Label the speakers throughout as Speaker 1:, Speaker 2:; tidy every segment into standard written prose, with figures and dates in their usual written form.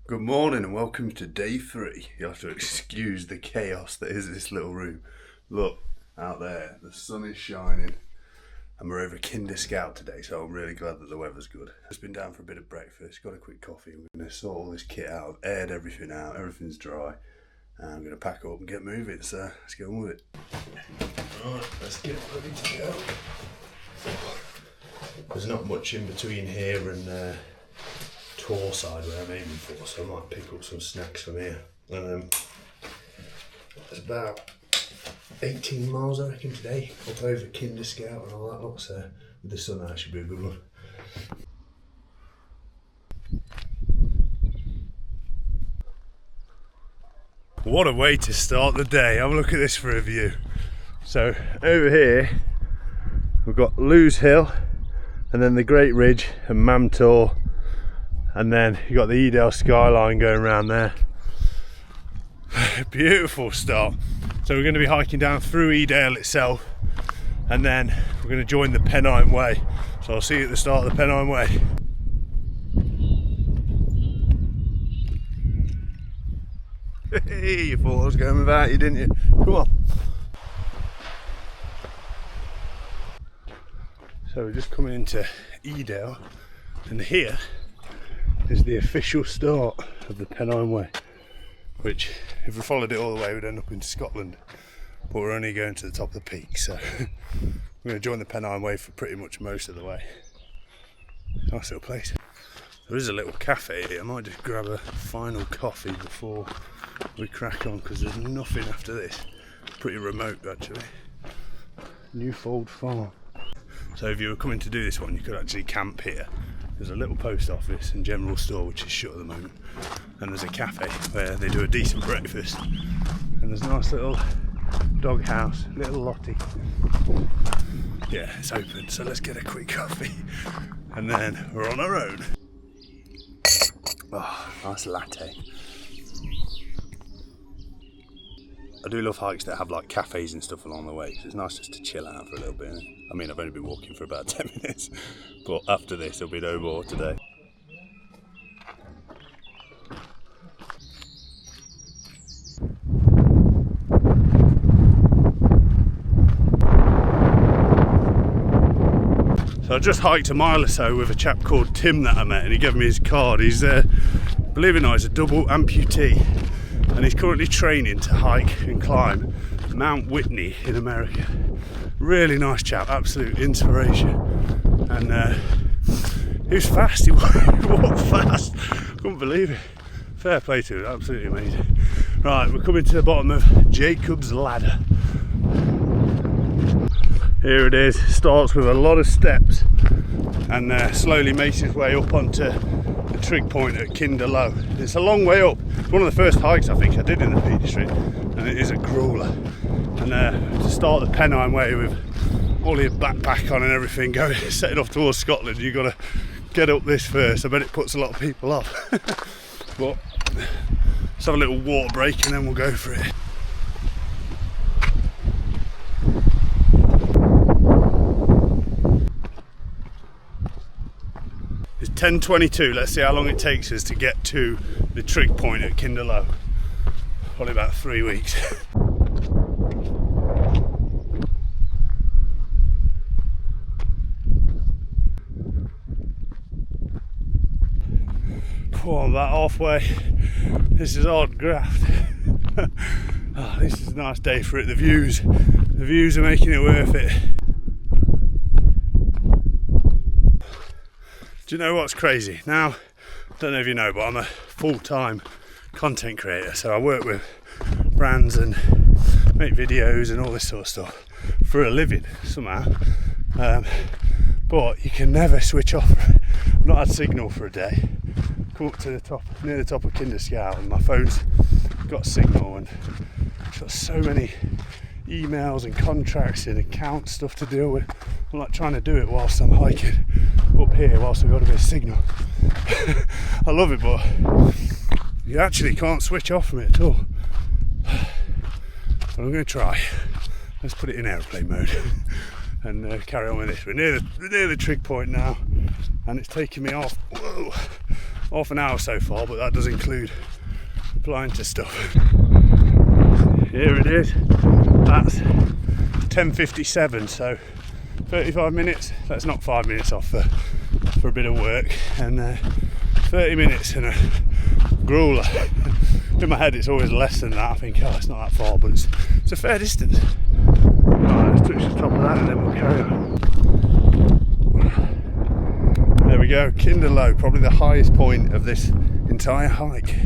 Speaker 1: Good morning and welcome to day 3. You have to excuse the chaos that is this little room. Look, out there, the sun is shining and we're over Kinder Scout today, so I'm really glad that the weather's good. Just been down for a bit of breakfast, got a quick coffee. We're going to sort all this kit out, I've aired everything out, everything's dry. And I'm going to pack up and get moving, so let's get on with it. Right, let's get ready to go. There's not much in between here and Tor side where I'm aiming for, so I might pick up some snacks from here. And it's about 18 miles I reckon today, up over Kinder Scout and all that lot, so with the sun out should be a good one. What a way to start the day. Have a look at this for a view. So over here we've got Lewes Hill and then the Great Ridge and Mamtor, and then you've got the Edale skyline going around there. Beautiful start. So we're going to be hiking down through Edale itself and then we're going to join the Pennine Way. So I'll see you at the start of the Pennine Way. Hey, you thought I was going without you, didn't you? Come on. So we're just coming into Edale and here is the official start of the Pennine Way, which if we followed it all the way we'd end up in Scotland, but we're only going to the top of the peak, so we're going to join the Pennine Way for pretty much most of the way. Nice little place. There is a little cafe here. I might just grab a final coffee before we crack on because there's nothing after this. Pretty remote actually. Newfold Farm. So if you were coming to do this one you could actually camp here. There's a little post office and general store which is shut at the moment, and there's a cafe where they do a decent breakfast, and there's a nice little dog house, little Lottie. Yeah, it's open, so let's get a quick coffee and then we're on our own. Oh, nice latte. I do love hikes that have like cafes and stuff along the way, so it's nice just to chill out for a little bit. I mean, I've only been walking for about 10 minutes, but after this there'll be no more today. So I just hiked a mile or so with a chap called Tim that I met, and he gave me his card. He's, believe it or not, he's a double amputee, and he's currently training to hike and climb Mount Whitney in America. Really nice chap, absolute inspiration. And he was fast, he walked fast. Couldn't believe it. Fair play to him, absolutely amazing. Right, we're coming to the bottom of Jacob's Ladder. Here it is, starts with a lot of steps and slowly makes its way up onto the trig point at Kinder Low. It's a long way up. It's one of the first hikes I think I did in the Peak District, and it is a crawler. And to start the Pennine Way with all your backpack on and everything, going setting off towards Scotland, you've got to get up this first. I bet it puts a lot of people off. But let's have a little water break and then we'll go for it. It's 10:22. Let's see how long it takes us to get to the trig point at Kinder Low. Probably about 3 weeks. Oh, I'm about halfway. This is hard graft. Oh, this is a nice day for it. The views are making it worth it. Do you know what's crazy? Now, I don't know if you know, but I'm a full-time content creator, so I work with brands and make videos and all this sort of stuff for a living somehow. But you can never switch off. I've not had signal for a day. Come up to the top, near the top of Kinder Scout, and my phone's got signal, and I've got so many emails and contracts and account stuff to deal with. I'm like trying to do it whilst I'm hiking up here, whilst I've got a bit of signal. I love it, but you actually can't switch off from it at all. But I'm going to try. Let's put it in airplane mode and carry on with this. We're near the trig point now, and it's taking me off half an hour so far, but that does include flying to stuff. Here it is. That's 10:57, so 35 minutes. That's not 5 minutes off for a bit of work, and 30 minutes and a grueler. In my head it's always less than that. I think, oh, it's not that far, but it's a fair distance. Right, let's touch the top of that and then we'll carry on. There we go, Kinder Low, probably the highest point of this entire hike.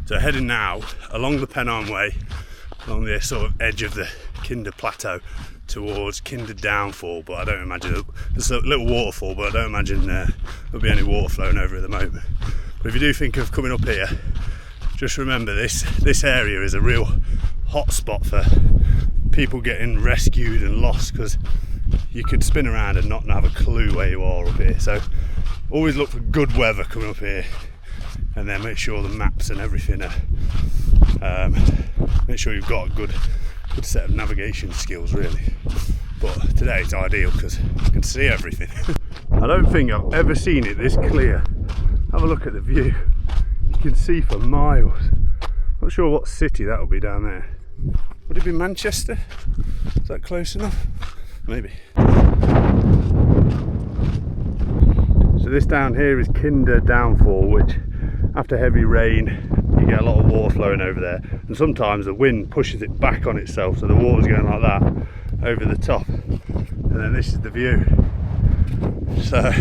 Speaker 1: So heading now along the Pennine Way, along the sort of edge of the Kinder Plateau towards Kinder Downfall, but I don't imagine, there's a little waterfall, but I don't imagine there'll be any water flowing over at the moment. But if you do think of coming up here, just remember this area is a real hot spot for people getting rescued and lost, because you could spin around and not have a clue where you are up here. So always look for good weather coming up here, and then make sure the maps and everything are, make sure you've got a good set of navigation skills really. But today it's ideal because you can see everything. I don't think I've ever seen it this clear. Have a look at the view. You can see for miles. Not sure what city that will be down there. Would it be Manchester? Is that close enough? Maybe. So this down here is Kinder Downfall, which after heavy rain you get a lot of water flowing over there, and sometimes the wind pushes it back on itself, so the water's going like that over the top, and then this is the view. So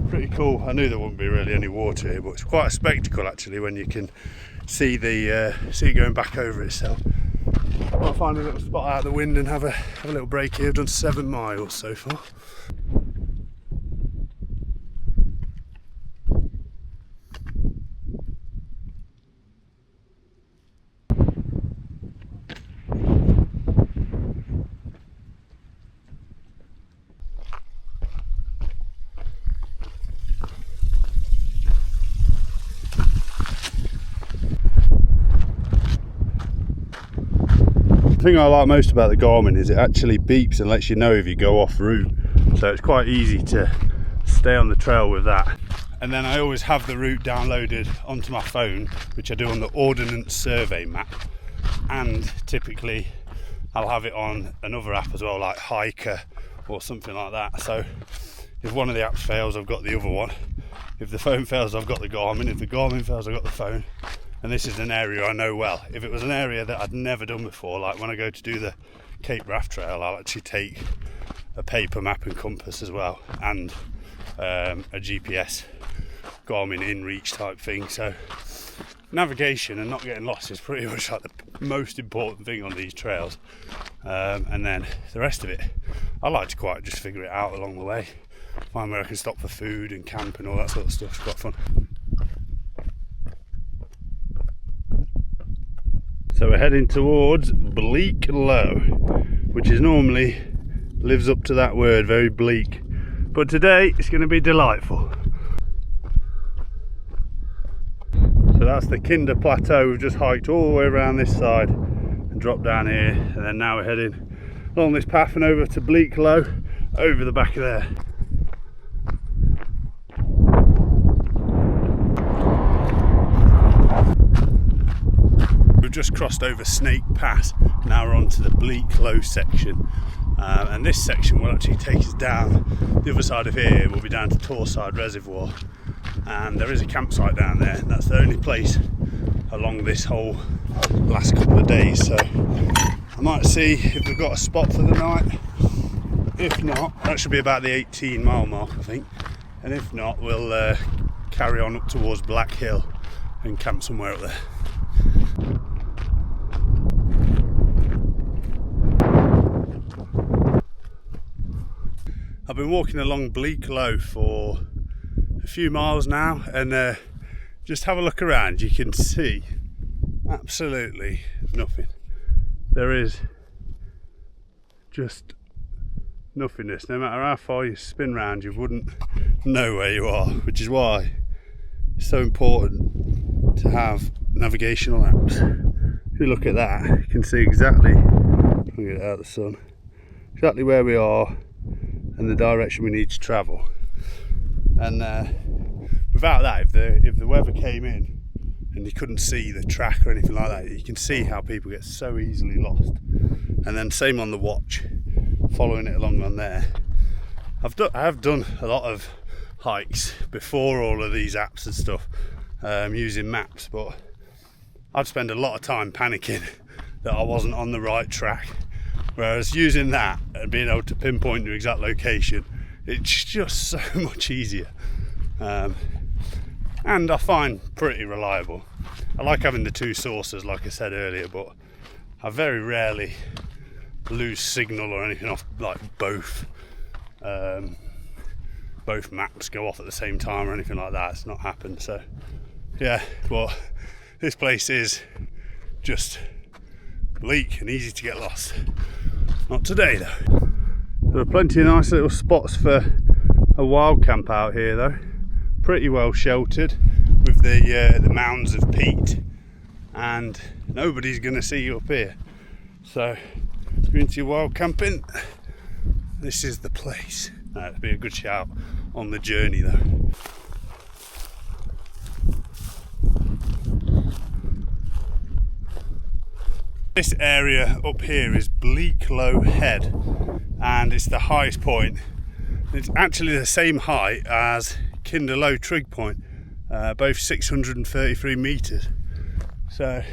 Speaker 1: pretty cool. I knew there wouldn't be really any water here, but it's quite a spectacle actually when you can see see it going back over itself. I'll find a little spot out of the wind and have a little break here. I've done 7 miles so far. The thing I like most about the Garmin is it actually beeps and lets you know if you go off route, so it's quite easy to stay on the trail with that. And then I always have the route downloaded onto my phone, which I do on the Ordnance Survey map, and typically I'll have it on another app as well, like Hiker or something like that. So if one of the apps fails, I've got the other one. If the phone fails, I've got the Garmin. If the Garmin fails, I've got the phone. And this is an area I know well. If it was an area that I'd never done before, like when I go to do the Cape Raft Trail, I'll actually take a paper map and compass as well, and a GPS Garmin InReach type thing. So navigation and not getting lost is pretty much like the most important thing on these trails. And then the rest of it, I like to quite just figure it out along the way. Find where I can stop for food and camp and all that sort of stuff. It's quite fun. So we're heading towards Bleak Low, which is normally lives up to that word, very bleak. But today it's going to be delightful. So that's the Kinder Plateau. We've just hiked all the way around this side and dropped down here, and then now we're heading along this path and over to Bleak Low, over the back of there. We've just crossed over Snake Pass, now we're on to the Bleak Low section, and this section will actually take us down the other side of here. We'll be down to Torside Reservoir, and there is a campsite down there, and that's the only place along this whole last couple of days. So I might see if we've got a spot for the night. If not, that should be about the 18-mile mark I think, and if not, we'll carry on up towards Black Hill and camp somewhere up there. I've been walking along Bleak Low for a few miles now, and just have a look around. You can see absolutely nothing. There is just nothingness. No matter how far you spin round, you wouldn't know where you are, which is why it's so important to have navigational apps. If you look at that, you can see exactly, let me get it out of the sun, exactly where we are and the direction we need to travel. and without that, if the weather came in and you couldn't see the track or anything like that, you can see how people get so easily lost. And then same on the watch, following it along on there. I have done a lot of hikes before all of these apps and stuff, using maps, but I'd spend a lot of time panicking that I wasn't on the right track, whereas using that and being able to pinpoint your exact location, it's just so much easier, and I find pretty reliable. I like having the two sources, like I said earlier, but I very rarely lose signal or anything off like both maps go off at the same time or anything like that. It's not happened. So yeah, but this place is just bleak and easy to get lost. Not today though. There are plenty of nice little spots for a wild camp out here though. Pretty well sheltered with the mounds of peat, and nobody's going to see you up here. So if you're into your wild camping, this is the place. It'd be a good shout on the journey though. This area up here is Bleak Low Head, and it's the highest point. It's actually the same height as Kinder Low Trig Point, both 633 metres. So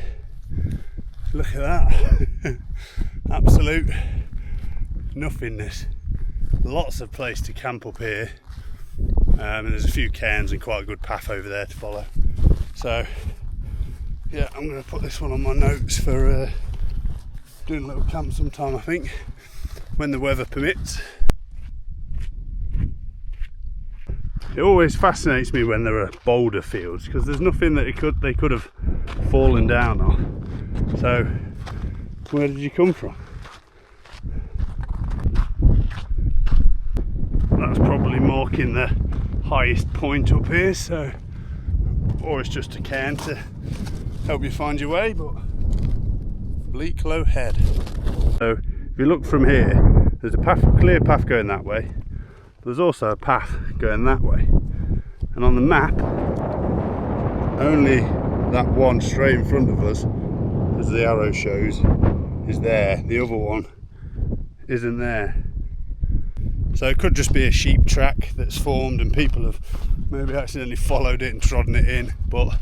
Speaker 1: look at that. Absolute nothingness. Lots of place to camp up here, and there's a few cairns and quite a good path over there to follow. So yeah, I'm going to put this one on my notes for doing a little camp sometime, I think, when the weather permits. It always fascinates me when there are boulder fields, because there's nothing that they could have fallen down on. So where did you come from? That's probably marking the highest point up here, so, or it's just a cairn to help you find your way, but Bleak Low Head. So if you look from here, there's a clear path going that way. There's also a path going that way, and on the map only that one straight in front of us, as the arrow shows, is there. The other one isn't there. So it could just be a sheep track that's formed and people have maybe accidentally followed it and trodden it in, but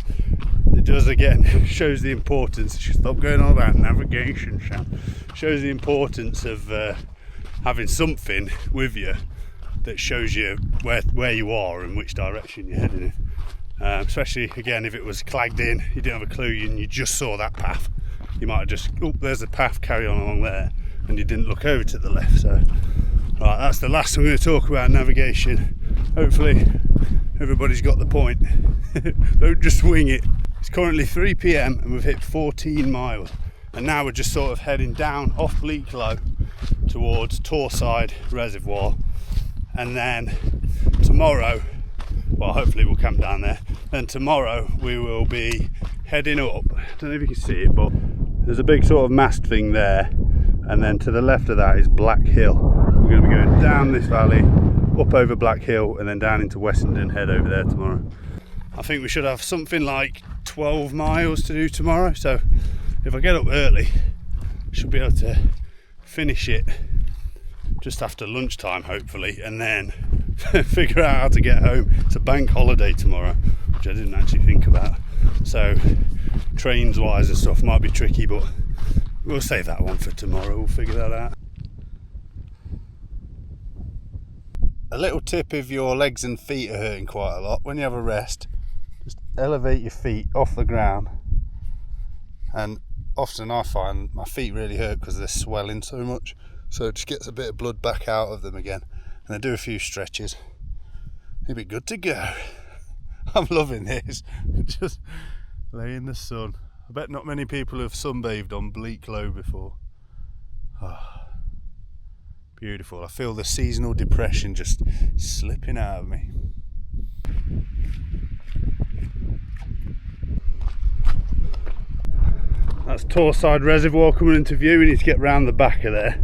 Speaker 1: it does, again, shows the importance. Stop going on about navigation, Sam. Shows the importance of having something with you that shows you where you are and which direction you're heading in. Especially, again, if it was clagged in, you didn't have a clue and you just saw that path. You might have just, oh, there's a path, carry on along there, and you didn't look over to the left. So right, that's the last I'm going to talk about navigation. Hopefully everybody's got the point. Don't just wing it. It's currently 3 PM and we've hit 14 miles, and now we're just sort of heading down off Bleak Low towards Torside Reservoir, and then tomorrow, well, hopefully we'll camp down there. Then tomorrow we will be heading up. I don't know if you can see it, but there's a big sort of mast thing there, and then to the left of that is Black Hill. We're going to be going down this valley, up over Black Hill, and then down into Wessenden Head over there tomorrow. I think we should have something like 12 miles to do tomorrow, so if I get up early, I should be able to finish it just after lunchtime, hopefully, and then figure out how to get home. It's a bank holiday tomorrow, which I didn't actually think about, so trains wise and stuff might be tricky, but we'll save that one for tomorrow. We'll figure that out. A little tip: if your legs and feet are hurting quite a lot, when you have a rest, just elevate your feet off the ground. And often I find my feet really hurt because they're swelling so much, so it just gets a bit of blood back out of them again. And I do a few stretches, you'll be good to go. I'm loving this. Just lay in the sun. I bet not many people have sunbathed on Bleak Low before. Oh, beautiful. I feel the seasonal depression just slipping out of me. That's Torside Reservoir coming into view. We need to get round the back of there,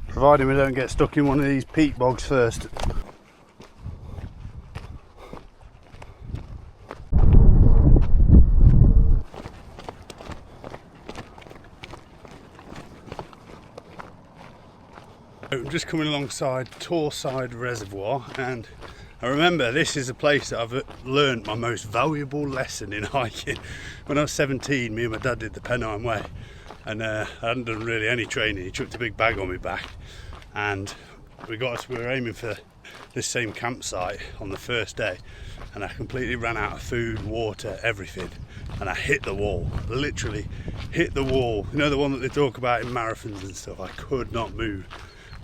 Speaker 1: providing we don't get stuck in one of these peat bogs first. just coming alongside Torside Reservoir, and I remember this is a place that I've learned my most valuable lesson in hiking. When I was 17, me and my dad did the Pennine Way, and I hadn't done really any training. He chucked a big bag on my back, and we were aiming for this same campsite on the first day, and I completely ran out of food, water, everything, and I hit the wall, literally hit the wall. You know, the one that they talk about in marathons and stuff. I could not move,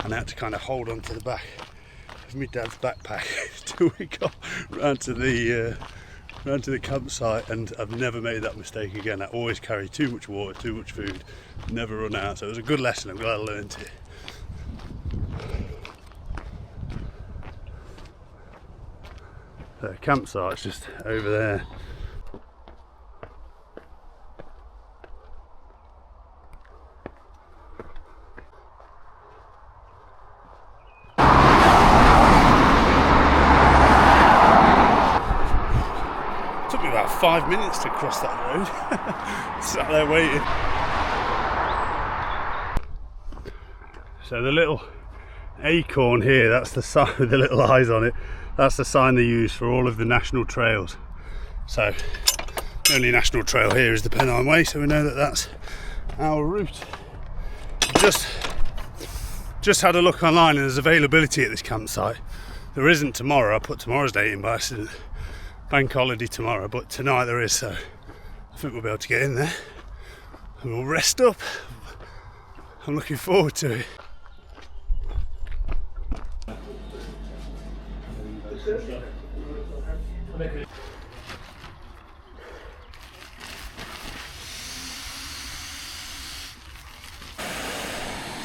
Speaker 1: and I had to kind of hold on to the back of my dad's backpack till we got round to the campsite. And I've never made that mistake again. I always carry too much water, too much food, never run out. So it was a good lesson. I'm glad I learned it. The campsite's just over there. Took me about 5 minutes to cross that road. Sat there waiting. So the little acorn here, that's the sign with the little eyes on it. That's the sign they use for all of the national trails. So the only national trail here is the Pennine Way, so we know that that's our route. Just had a look online, and there's availability at this campsite. There isn't tomorrow. I put tomorrow's date in by accident. Bank holiday tomorrow, but tonight there is, so I think we'll be able to get in there and we'll rest up. I'm looking forward to it.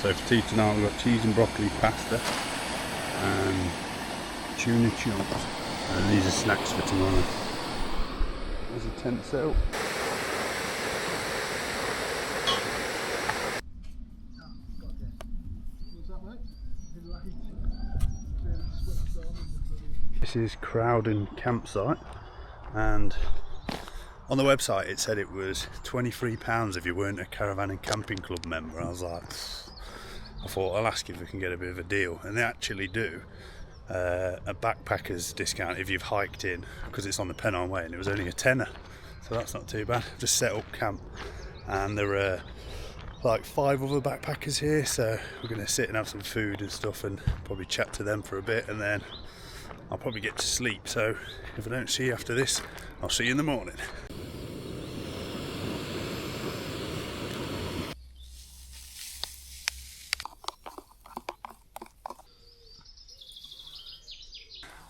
Speaker 1: So for tea tonight we've got cheese and broccoli pasta and tuna chunks, and these are snacks for tomorrow. There's a tent set up. This is Crowden campsite, and on the website it said it was £23 if you weren't a Caravan and Camping Club member. I was like, I thought I'll ask if we can get a bit of a deal, and they actually do a backpackers discount if you've hiked in, because it's on the Pennine Way, and it was only a tenner, so that's not too bad. Just set up camp, and there are like 5 other backpackers here, so we're going to sit and have some food and stuff and probably chat to them for a bit, and then I'll probably get to sleep. So if I don't see you after this, I'll see you in the morning.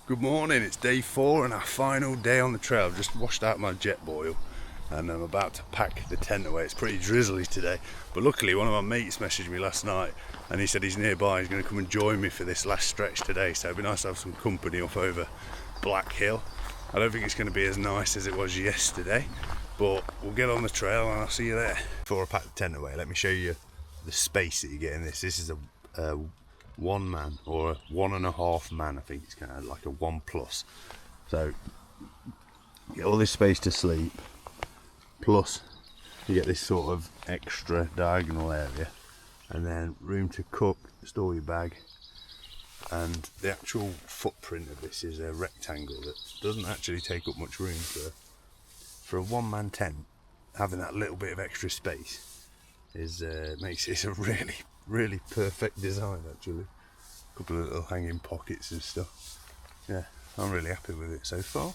Speaker 1: Good morning, it's day 4 and our final day on the trail. I've just washed out my jet boil and I'm about to pack the tent away. It's pretty drizzly today, but luckily one of my mates messaged me last night and he said he's nearby, he's going to come and join me for this last stretch today, so it'd be nice to have some company up over Black Hill. I don't think it's going to be as nice as it was yesterday, but we'll get on the trail and I'll see you there. Before I pack the tent away, let me show you the space that you get in this. This is a 1 man or a 1.5 man, I think it's kind of like a 1+. So you get all this space to sleep, plus you get this sort of extra diagonal area, and then room to cook, store your bag, and the actual footprint of this is a rectangle that doesn't actually take up much room for a 1 man tent. Having that little bit of extra space is makes it a really perfect design actually. A couple of little hanging pockets and stuff. Yeah, I'm really happy with it so far.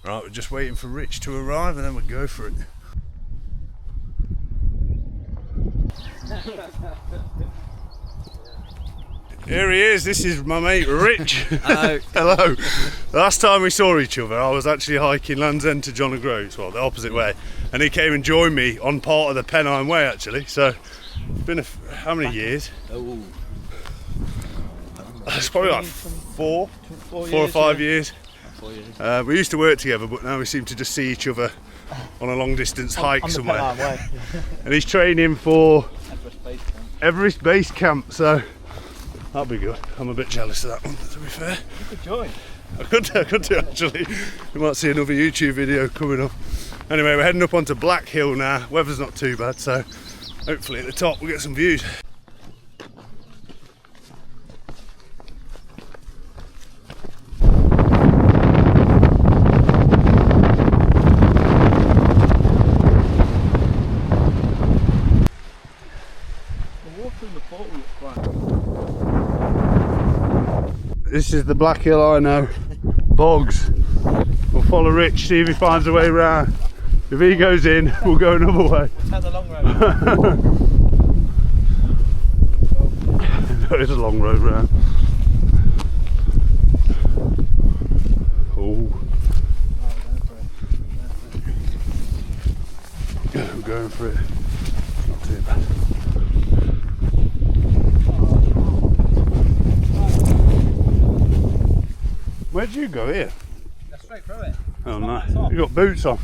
Speaker 1: Right, we're just waiting for Rich to arrive and then we'll go for it. Here he is, this is my mate Rich.
Speaker 2: Hello.
Speaker 1: Hello. Last time we saw each other, I was actually hiking Land's End to John O'Groats, well, the opposite way, and he came and joined me on part of the Pennine Way actually, so it's been how many years?
Speaker 2: Oh.
Speaker 1: It's probably like four or 5 years.
Speaker 2: 4 years.
Speaker 1: We used to work together, but now we seem to just see each other on a long distance hike
Speaker 2: on
Speaker 1: somewhere.
Speaker 2: The Pennine Way.
Speaker 1: And he's training for
Speaker 2: Everest Base Camp.
Speaker 1: Everest Base Camp, so that'll be good. I'm a bit jealous of that one, to be fair.
Speaker 2: You could join.
Speaker 1: I could do actually. You might see another YouTube video coming up. Anyway, we're heading up onto Black Hill now. Weather's not too bad, so hopefully at the top we'll get some views. This is the Black Hill I know. Bogs. We'll follow Rich, see if he finds a way round. If he goes in, we'll go another way.
Speaker 2: That's the long road.
Speaker 1: That is a long road round. Oh. We're going for it. Not too bad. Where'd you go here?
Speaker 2: Straight through it.
Speaker 1: Oh nice. You got boots on.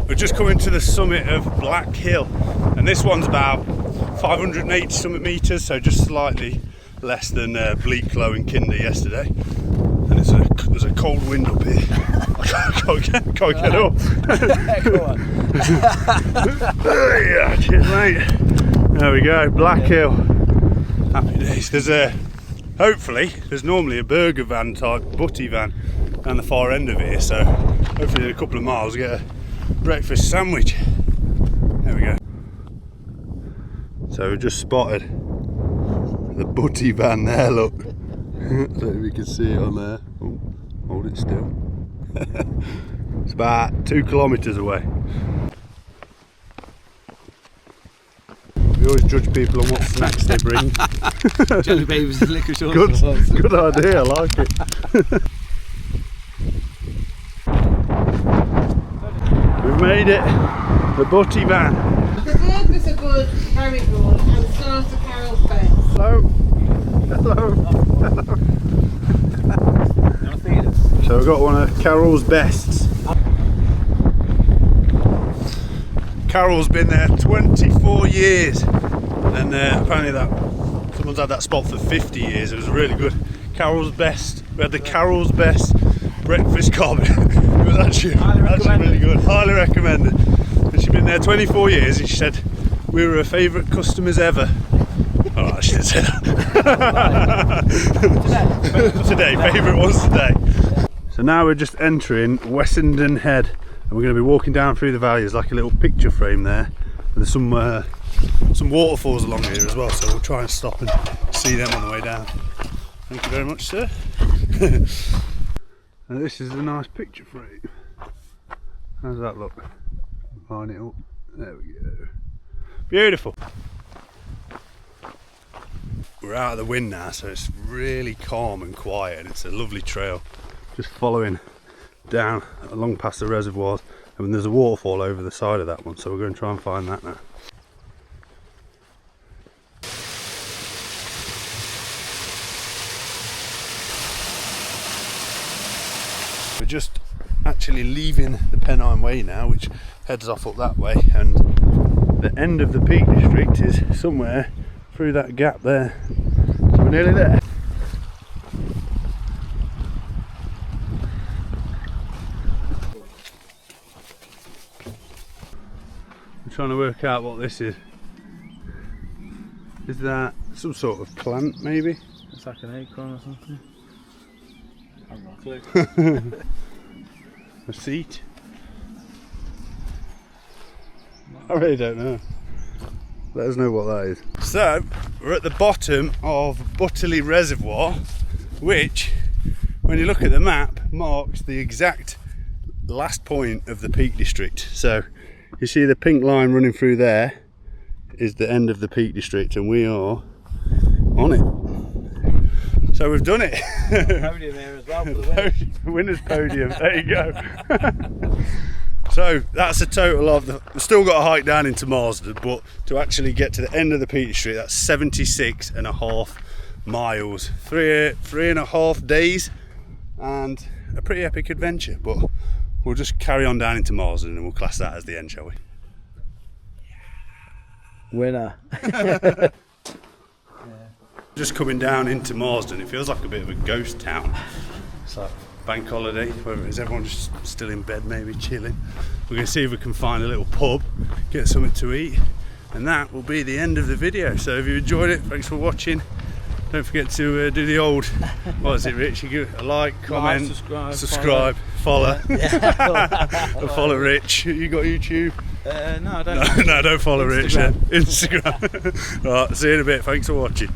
Speaker 1: We're just coming to the summit of Black Hill, and this one's about 580 something metres, so just slightly less than Bleak Low in Kinder yesterday. And there's a cold wind up here. I can't get up.
Speaker 2: Go on.
Speaker 1: Yeah, cheers mate. There we go, Black Hill. Happy days. Hopefully, there's normally a burger van type butty van down the far end of it here, so hopefully in a couple of miles we'll get a breakfast sandwich. There we go. So we just spotted the butty van there, look. I don't know if you can see it on there. Oh, hold it still. It's about 2 kilometres away. We always judge people on what snacks they bring.
Speaker 2: Jelly babies and liquor sauce.
Speaker 1: Good idea, I like it. We've made it, the butty van.
Speaker 3: The bird was a good carry-on and so to Carol's best.
Speaker 1: Hello. Hello. So we've got one of Carol's bests. Carol's been there 24 years, and apparently someone's had that spot for 50 years. It was really good. Carol's best. We had the Carol's best breakfast cob. It was actually really good. Highly recommended. And she's been there 24 years, and she said we were her favourite customers ever. Oh, I shouldn't say that. Today, favourite ones today. So now we're just entering Wessenden Head, and we're going to be walking down through the valley. There's like a little picture frame there, and there's some waterfalls along here as well, so we'll try and stop and see them on the way down. Thank you very much, sir. And this is a nice picture frame. How's that look? Line it up. There we go. Beautiful. We're out of the wind now, so it's really calm and quiet, and it's a lovely trail. Just following down along past the reservoirs, and there's a waterfall over the side of that one, so we're going to try and find that now. We're just actually leaving the Pennine Way now, which heads off up that way, and the end of the Peak District is somewhere through that gap there. So we're nearly there. I'm trying to work out what this is. Is that some sort of plant, maybe?
Speaker 2: It's like an acorn or something. I have no clue.
Speaker 1: A seat? I really don't know. Let us know what that is. So, we're at the bottom of Butterley Reservoir, which, when you look at the map, marks the exact last point of the Peak District. So, you see the pink line running through there is the end of the Peak District, and we are on it. So we've done it.
Speaker 2: Podium here as well for the winners.
Speaker 1: Winner's podium, there you go. So that's a total of we've still got a hike down into Marsden, but to actually get to the end of the Peak District, that's 76.5 miles, 3.5 days, and a pretty epic adventure. But we'll just carry on down into Marsden and we'll class that as the end, shall we?
Speaker 2: Winner.
Speaker 1: Just coming down into Marsden, it feels like a bit of a ghost town. It's like bank holiday, whether it's everyone just still in bed, maybe chilling. We're going to see if we can find a little pub, get something to eat, and that will be the end of the video. So if you enjoyed it, thanks for watching. Don't forget to do the old, what is it, Rich? You give a like, comment, subscribe, follow. And follow Rich. You got YouTube?
Speaker 2: No, I don't.
Speaker 1: No, don't follow
Speaker 2: Instagram.
Speaker 1: Rich then. Instagram. Right, see you in a bit. Thanks for watching.